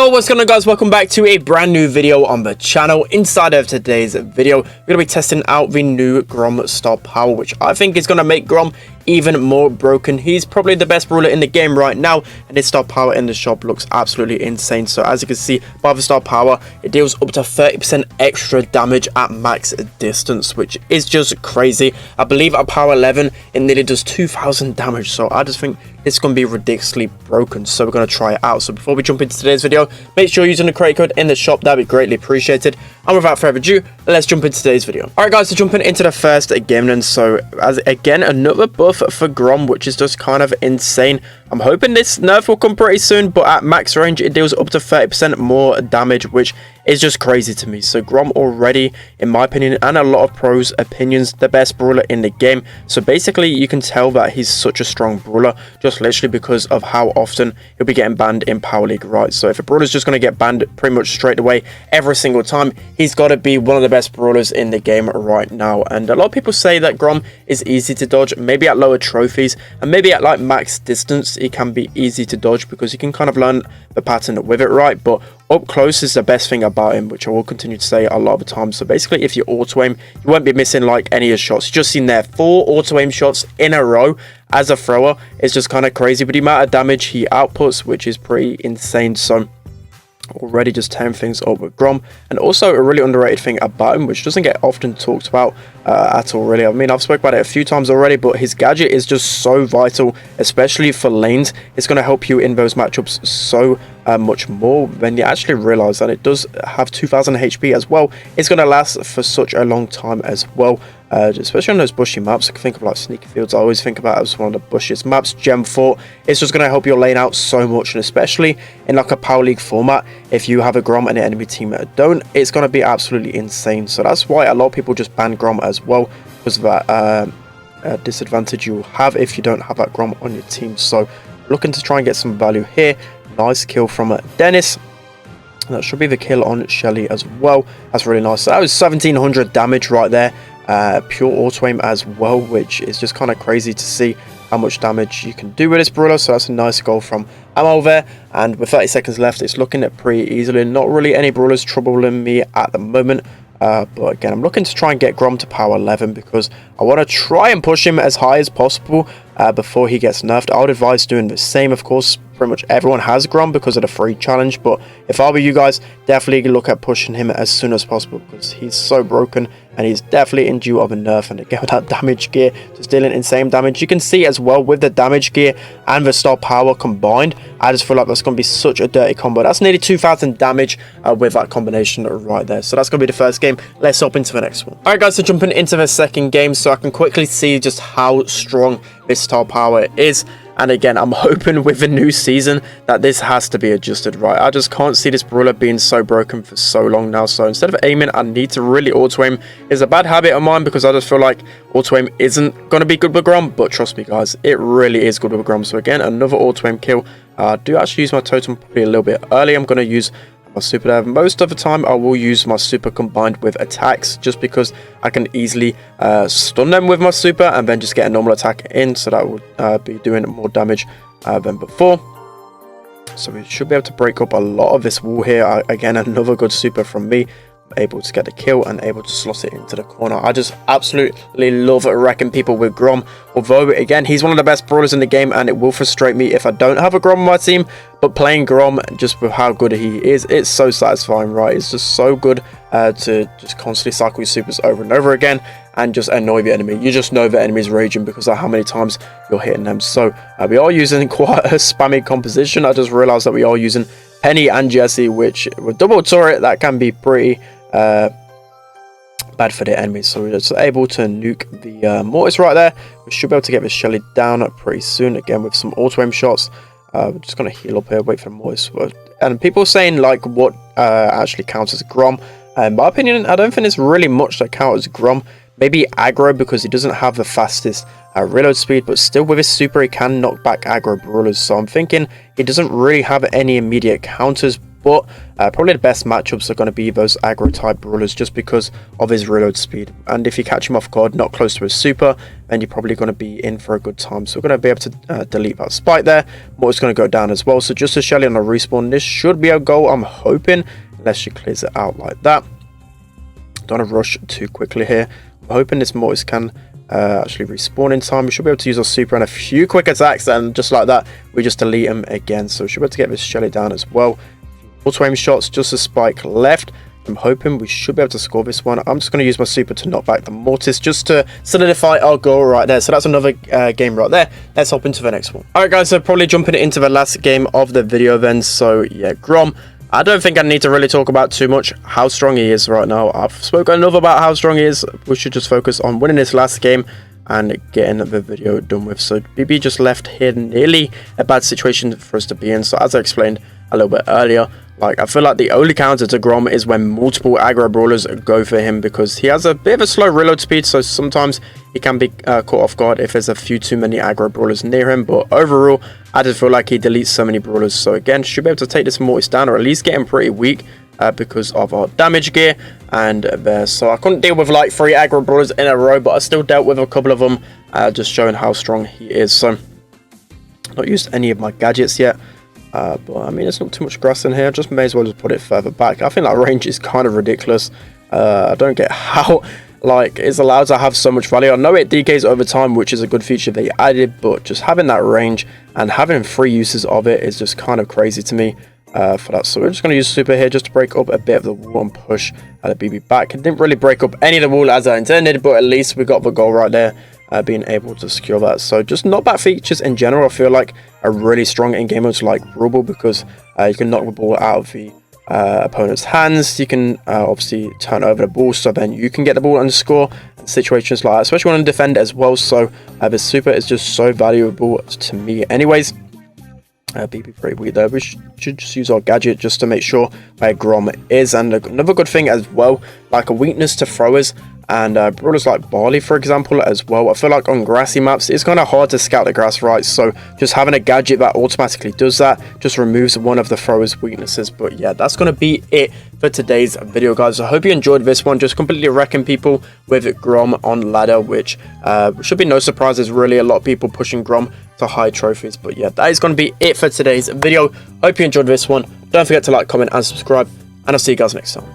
Yo, what's going on, guys? Welcome back to a brand new video on the channel. Inside of today's video, we're going to be testing out the new Grom star power, which I think is going to make Grom even more broken. He's probably the best brawler in the game right now, and his star power in the shop looks absolutely insane. So as you can see, by the star power, it deals up to 30% extra damage at max distance, which is just crazy. I believe at power 11 it nearly does 2,000 damage, so I just think it's going to be ridiculously broken. So we're going to try it out. So before we jump into today's video, make sure you're using the create code in the shop. That'd be greatly appreciated. And without further ado, let's jump into today's video. All right, guys, so jumping into the first game then. So as again, another buff for Grom, which is just kind of insane. I'm hoping this nerf will come pretty soon, but at max range it deals up to 30% more damage, which is just crazy to me. So Grom already, in my opinion, and a lot of pros' opinions, the best brawler in the game. So basically you can tell that he's such a strong brawler just literally because of how often he'll be getting banned in Power League, right? So if a brawler's just going to get banned pretty much straight away every single time, he's got to be one of the best brawlers in the game right now. And a lot of people say that Grom is easy to dodge, maybe at lower trophies, and maybe at like max distance it can be easy to dodge because you can kind of learn the pattern with it, right? But up close is the best thing about him, which I will continue to say a lot of the time. So basically, if you auto aim, you won't be missing like any of his shots. You just seen there 4 auto aim shots in a row as a thrower. It's just kind of crazy, but the amount of damage he outputs, which is pretty insane. So already just tearing things up with Grom. And also a really underrated thing about him, which doesn't get often talked about at all really. I mean, I've spoken about it a few times already, but his gadget is just so vital, especially for lanes. It's going to help you in those matchups so much more when you actually realize that it does have 2000 HP as well. It's going to last for such a long time as well, especially on those bushy maps. I can think of like Sneaky Fields. I always think about it as one of the bushiest maps. Gem Fort, it's just going to help your lane out so much, and especially in like a Power League format, if you have a Grom and the enemy team don't, it's going to be absolutely insane. So that's why a lot of people just ban Grom as well, because of that disadvantage you'll have if you don't have that Grom on your team. So looking to try and get some value here. Nice kill from Dennis. That should be the kill on Shelly as well. That's really nice. So that was 1700 damage right there. Pure auto aim as well, which is just kind of crazy to see how much damage you can do with this brawler. So that's a nice goal from Amal there. And with 30 seconds left, it's looking at pretty easily. Not really any brawlers troubling me at the moment. But again, I'm looking to try and get Grom to power 11 because I want to try and push him as high as possible before he gets nerfed. I would advise doing the same. Of course, pretty much everyone has Grom because of the free challenge, but if I were you guys, definitely look at pushing him as soon as possible because he's so broken and he's definitely in due of a nerf. And again, with that damage gear, just dealing insane damage. You can see as well with the damage gear and the star power combined, I just feel like that's going to be such a dirty combo. That's nearly 2000 damage with that combination right there. So that's going to be the first game. Let's hop into the next one. All right, guys, so jumping into the second game so I can quickly see just how strong this star power is. And again, I'm hoping with the new season that this has to be adjusted, right? I just can't see this brawler being so broken for so long now. So instead of aiming, I need to really auto aim. It's a bad habit of mine because I just feel like auto aim isn't going to be good with Grom. But trust me, guys, it really is good with Grom. So again, another auto aim kill. I do actually use my totem probably a little bit early. I'm going to use my super there. Most of the time I will use my super combined with attacks just because I can easily stun them with my super and then just get a normal attack in, so that would be doing more damage than before. So we should be able to break up a lot of this wall here. Again, another good super from me, able to get the kill and able to slot it into the corner. I just absolutely love wrecking people with Grom, although again, he's one of the best brawlers in the game and it will frustrate me if I don't have a Grom on my team. But playing Grom, just with how good he is, it's so satisfying, right? It's just so good to just constantly cycle your supers over and over again and just annoy the enemy. You just know the enemy's raging because of how many times you're hitting them. So we are using quite a spammy composition. I just realized that we are using Penny and Jesse, which with double turret, that can be pretty bad for the enemy. So we're just able to nuke the mortars right there. We should be able to get this Shelly down pretty soon, again with some auto aim shots. We're just going to heal up here, wait for the mortars. And people saying like what actually counts as Grom. In my opinion, I don't think there's really much that counts as Grom. Maybe aggro because he doesn't have the fastest reload speed, but still with his super he can knock back aggro brawlers. So I'm thinking he doesn't really have any immediate counters, but probably the best matchups are going to be those aggro type brawlers just because of his reload speed. And if you catch him off guard, not close to his super, then you're probably going to be in for a good time. So we're going to be able to delete that spike there. Mortar's going to go down as well. So just a Shelly on a respawn. This should be a goal, I'm hoping, unless she clears it out like that. Don't want to rush too quickly here. I'm hoping this Mortis can actually respawn in time. We should be able to use our super and a few quick attacks, and just like that, we just delete him again. So we should be able to get this Shelly down as well. Auto-aim shots, just a spike left. I'm hoping we should be able to score this one. I'm just going to use my super to knock back the Mortis just to solidify our goal right there. So that's another game right there. Let's hop into the next one. Alright guys, so probably jumping into the last game of the video then. So yeah, Grom. I don't think I need to really talk about too much how strong he is right now. I've spoken enough about how strong he is. We should just focus on winning this last game and getting the video done with. So BB just left here nearly a bad situation for us to be in. So as I explained a little bit earlier, like I feel like the only counter to Grom is when multiple aggro brawlers go for him, because he has a bit of a slow reload speed, so sometimes he can be caught off guard if there's a few too many aggro brawlers near him. But overall, I just feel like he deletes so many brawlers. So again, should be able to take this Mortis down, or at least get him pretty weak because of our damage gear and there. So I couldn't deal with like 3 aggro brawlers in a row, but I still dealt with a couple of them, just showing how strong he is. So not used any of my gadgets yet. But I mean, there's not too much grass in here. Just may as well just put it further back. I think that range is kind of ridiculous. I don't get how like it's allowed to have so much value. I know it decays over time, which is a good feature they added, but just having that range and having 3 uses of it is just kind of crazy to me for that. So we're just going to use super here just to break up a bit of the wall and push the BB back. It didn't really break up any of the wall as I intended, but at least we got the goal right there. Being able to secure that. So just knockback features in general, I feel like are really strong in game modes like Brawl, because you can knock the ball out of the opponent's hands. You can obviously turn over the ball, so then you can get the ball and score in situations like that, especially when on defend as well. So the super is just so valuable to me anyways. BB pretty weak there. We should just use our gadget just to make sure where Grom is. And another good thing as well, like a weakness to throwers and brawlers like Barley, for example, as well. I feel like on grassy maps, it's kind of hard to scout the grass right. So just having a gadget that automatically does that just removes one of the throwers' weaknesses. But yeah, that's going to be it for today's video, guys. I hope you enjoyed this one. Just completely wrecking people with Grom on ladder, which should be no surprise. There's really a lot of people pushing Grom to high trophies. But yeah, that is going to be it for today's video. Hope you enjoyed this one. Don't forget to like, comment, and subscribe. And I'll see you guys next time.